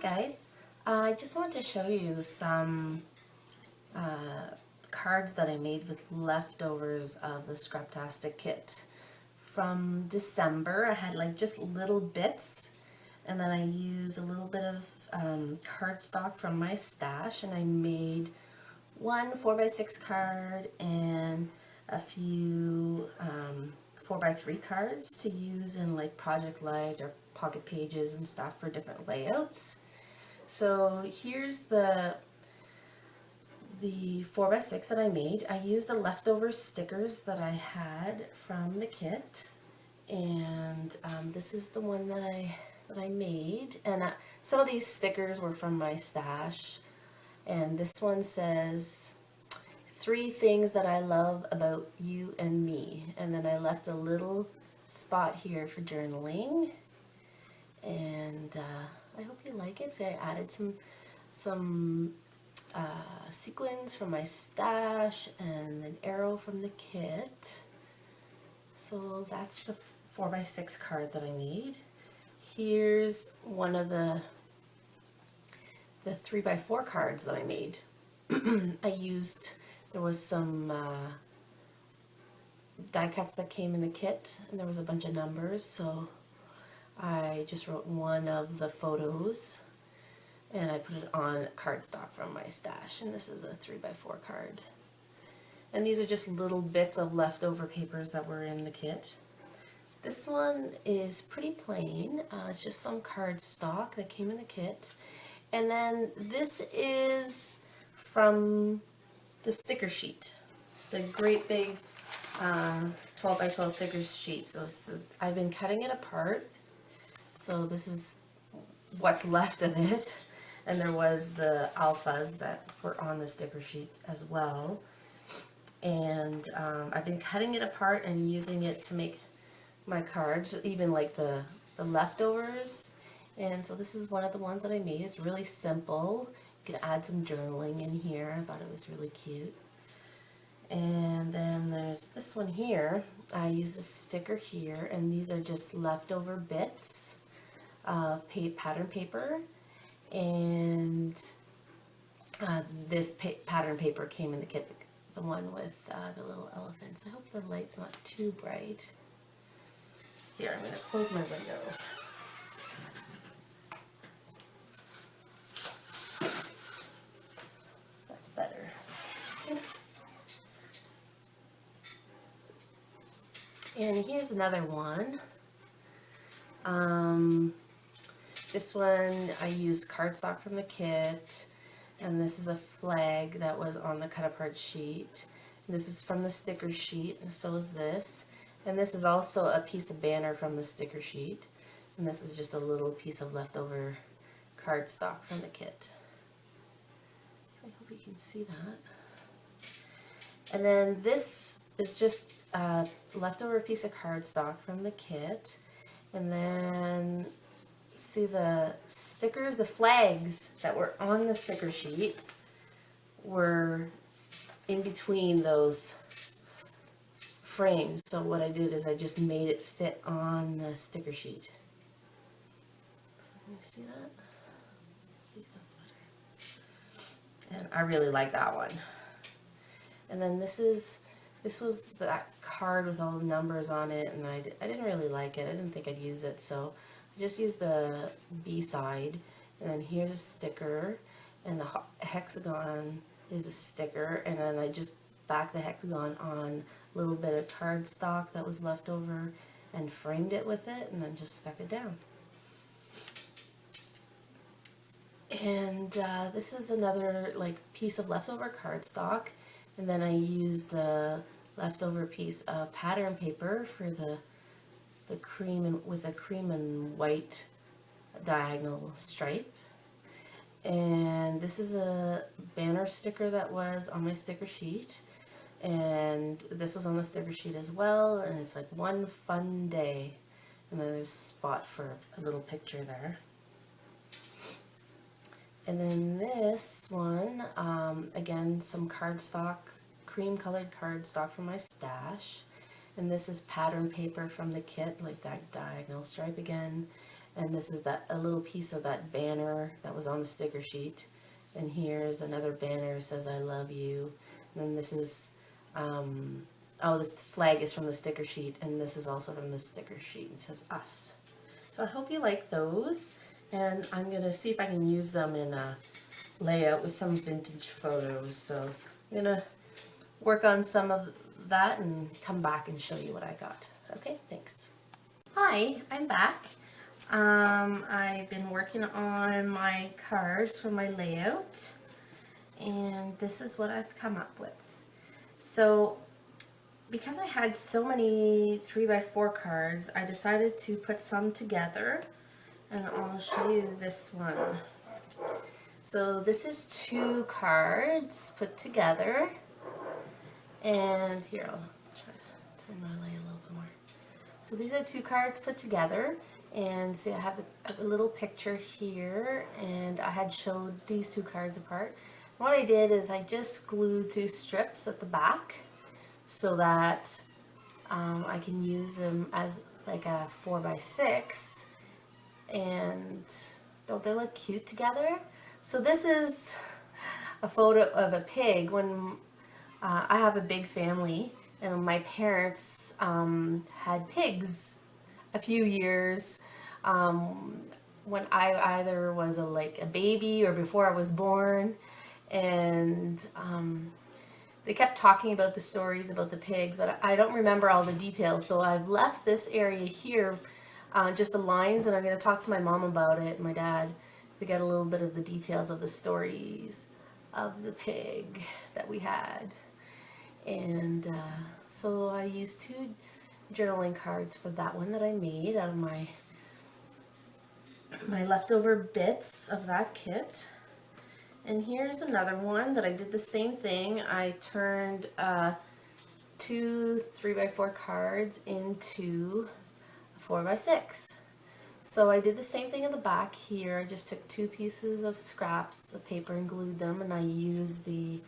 Hi guys, I just wanted to show you some cards that I made with leftovers of the Scraptastic kit. From December, I had like just little bits, and then I used a little bit of cardstock from my stash, and I made one 4x6 card and a few 4x3 cards to use in like Project Light or Pocket Pages and stuff for different layouts. So here's the 4x6 that I made. I used the leftover stickers that I had from the kit, and this is the one that I made. And some of these stickers were from my stash, and this one says 3 things that I love about you and me, and then I left a little spot here for journaling. And I hope you like it. So I added some sequins from my stash and an arrow from the kit. So that's the 4x6 card that I made. Here's one of the 3x4 cards that I made. There was some die cuts that came in the kit, and there was a bunch of numbers, so I just wrote one of the photos and I put it on cardstock from my stash, and this is a 3x4 card. And these are just little bits of leftover papers that were in the kit. This one is pretty plain. It's just some cardstock that came in the kit. And then this is from the sticker sheet, the great big 12x12 sticker sheet. So I've been cutting it apart. So this is what's left of it, and there was the alphas that were on the sticker sheet as well. And I've been cutting it apart and using it to make my cards, even like the leftovers. And so this is one of the ones that I made. It's really simple. You can add some journaling in here. I thought it was really cute. And then there's this one here. I use a sticker here, and these are just leftover bits of pattern paper, and this pattern paper came in the kit, the one with the little elephants. I hope the light's not too bright. Here, I'm going to close my window. That's better. And here's another one. This one I used cardstock from the kit, and this is a flag that was on the cut apart sheet. And this is from the sticker sheet, and so is this. And this is also a piece of banner from the sticker sheet. And this is just a little piece of leftover cardstock from the kit. So I hope you can see that. And then this is just a leftover piece of cardstock from the kit. And then see the stickers, the flags that were on the sticker sheet were in between those frames. So what I did is I just made it fit on the sticker sheet. So can you see that? Let's see if that's better. And I really like that one. And then this was that card with all the numbers on it, and I didn't really like it. I didn't think I'd use it, so I just used the B side. And then here's a sticker, and the hexagon is a sticker, and then I just backed the hexagon on a little bit of cardstock that was left over and framed it with it, and then just stuck it down. And this is another like piece of leftover cardstock, and then I used the leftover piece of pattern paper for the cream and with a cream and white diagonal stripe. And this is a banner sticker that was on my sticker sheet, and this was on the sticker sheet as well, and it's like one fun day, and then there's a spot for a little picture there. And then this one, again, some cardstock, cream colored cardstock from my stash. And this is pattern paper from the kit, like that diagonal stripe again. And this is a little piece of that banner that was on the sticker sheet. And here's another banner that says I love you. And then this is, oh, this flag is from the sticker sheet, and this is also from the sticker sheet. It says us. So I hope you like those, and I'm going to see if I can use them in a layout with some vintage photos. So I'm going to work on some of that and come back and show you what I got. Okay, thanks. Hi, I'm back. I've been working on my cards for my layout, and this is what I've come up with. So because I had so many 3x4 cards, I decided to put some together, and I'll show you this one. So this is 2 cards put together, and here, I'll try to turn my light a little bit more. So these are 2 cards put together, and see, I have a little picture here, and I had showed these 2 cards apart. What I did is I just glued 2 strips at the back so that I can use them as like a 4x6, and don't they look cute together? So this is a photo of a pig. When I have a big family, and my parents had pigs a few years when I either was like a baby or before I was born, and they kept talking about the stories about the pigs, but I don't remember all the details. So I've left this area here, just the lines, and I'm going to talk to my mom about it, and my dad, to get a little bit of the details of the stories of the pig that we had. And so I used 2 journaling cards for that one that I made out of my leftover bits of that kit. And here's another one that I did the same thing. I turned 2 3x4 cards into a 4x6. So I did the same thing in the back here. I just took 2 pieces of scraps of paper and glued them, and I used the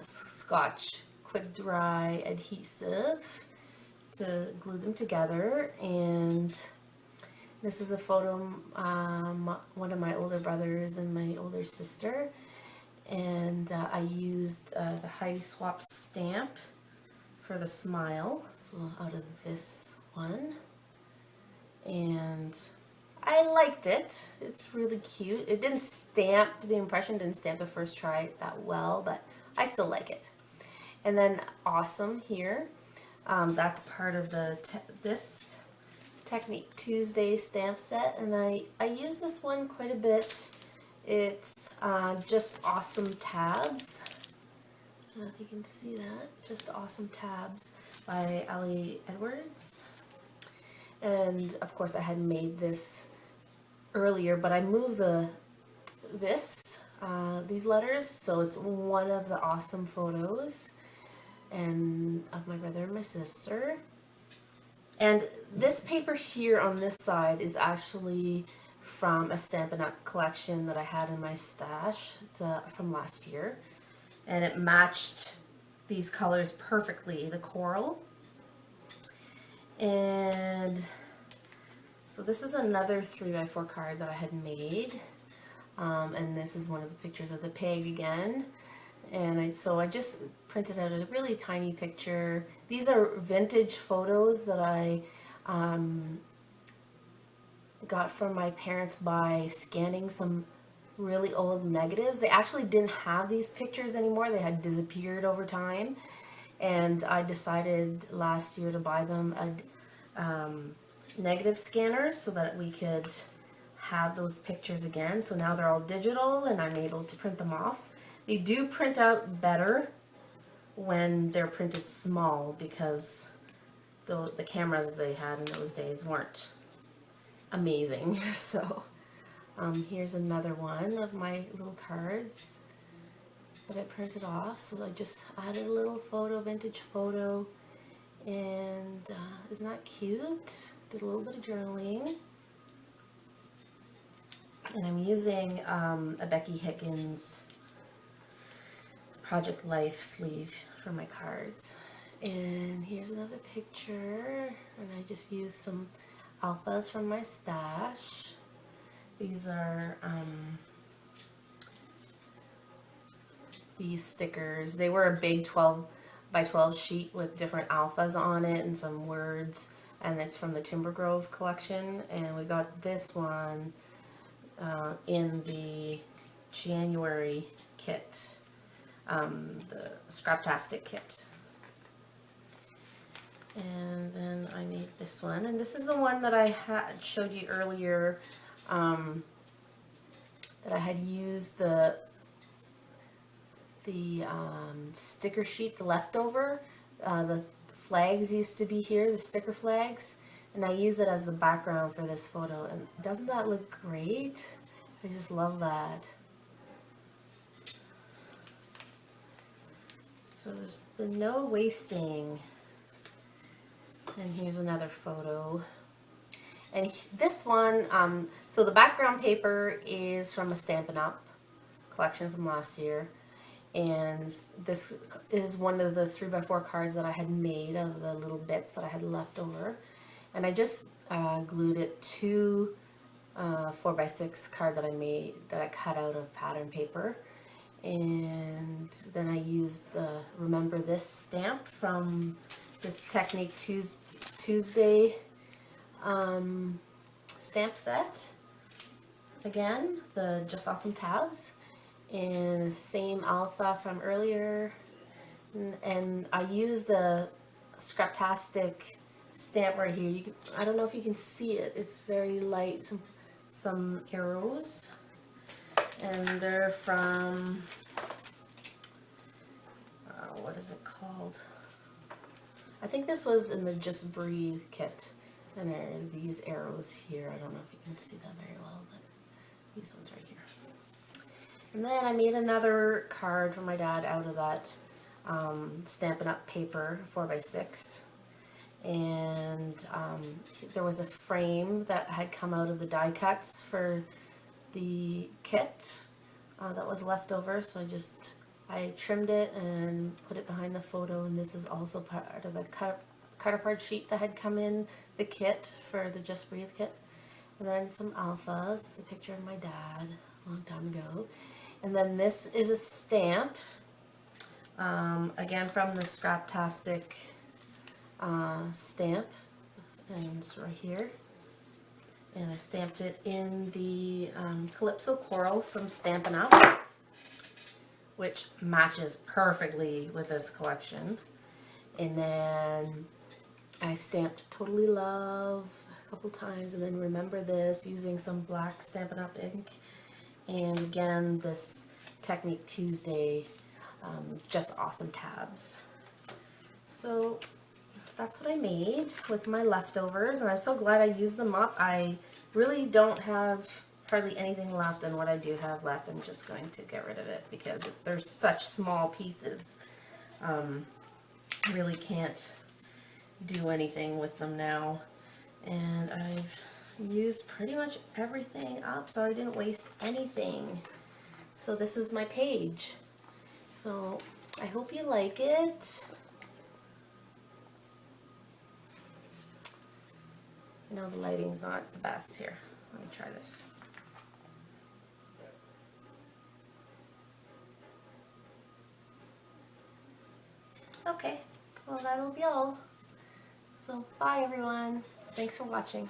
Scotch Quick Dry adhesive to glue them together. And this is a photo of one of my older brothers and my older sister, and I used the Heidi Swap stamp for the smile, so out of this one, and I liked it. It's really cute. It didn't stamp, the impression didn't stamp the first try that well, but I still like it. And then Awesome here, that's part of the this Technique Tuesday stamp set, and I use this one quite a bit. It's Just Awesome Tabs. I don't know if you can see that. Just Awesome Tabs by Ali Edwards. And of course I had made this earlier, but I moved these letters, so it's one of the awesome photos and of my brother and my sister. And this paper here on this side is actually from a Stampin' Up! Collection that I had in my stash. It's from last year. And it matched these colors perfectly, the coral. And so this is another 3x4 card that I had made. And this is one of the pictures of the pig again. And so I just printed out a really tiny picture. These are vintage photos that I got from my parents by scanning some really old negatives. They actually didn't have these pictures anymore. They had disappeared over time. And I decided last year to buy them a negative scanners so that we could have those pictures again. So now they're all digital and I'm able to print them off. They do print out better when they're printed small, because the cameras they had in those days weren't amazing. So here's another one of my little cards that I printed off. So I just added a little photo, vintage photo, and isn't that cute? Did a little bit of journaling. And I'm using a Becky Higgins Project Life sleeve for my cards. And here's another picture, and I just used some alphas from my stash. These are these stickers. They were a big 12 by 12 sheet with different alphas on it and some words, and it's from the Timber Grove collection, and we got this one in the January kit, the Scraptastic kit. And then I made this one, and this is the one that I had showed you earlier, that I had used the sticker sheet, the leftover. The flags used to be here, the sticker flags, and I used it as the background for this photo. And doesn't that look great? I just love that. So there's been no wasting. And here's another photo. And this one, so the background paper is from a Stampin' Up! Collection from last year. And this is one of the 3x4 cards that I had made out of the little bits that I had left over. And I just glued it to a 4x6 card that I made, that I cut out of pattern paper. And then I used the Remember This stamp from this Technique Tuesday stamp set. Again, the Just Awesome tabs. And the same alpha from earlier. And I used the Scraptastic stamp right here. I don't know if you can see it. It's very light. Some arrows. And they're from, what is it called? I think this was in the Just Breathe kit. And there are these arrows here. I don't know if you can see that very well, but these ones right here. And then I made another card for my dad out of that Stampin' Up! Paper, 4x6. And there was a frame that had come out of the die cuts for the kit that was left over, so I trimmed it and put it behind the photo. And this is also part of the cut apart sheet that had come in the kit for the Just Breathe kit. And then some alphas, a picture of my dad a long time ago. And then this is a stamp, again from the Scraptastic stamp, and it's right here. And I stamped it in the Calypso Coral from Stampin' Up!, which matches perfectly with this collection. And then I stamped Totally Love a couple times, and then Remember This using some black Stampin' Up! Ink. And again, this Technique Tuesday Just Awesome tabs. So that's what I made with my leftovers, and I'm so glad I used them up. I really don't have hardly anything left, and what I do have left, I'm just going to get rid of it because they're such small pieces. Really can't do anything with them now. And I've used pretty much everything up, so I didn't waste anything. So this is my page. So I hope you like it. I know the lighting's not the best here. Let me try this. Okay, well that'll be all. So bye everyone. Thanks for watching.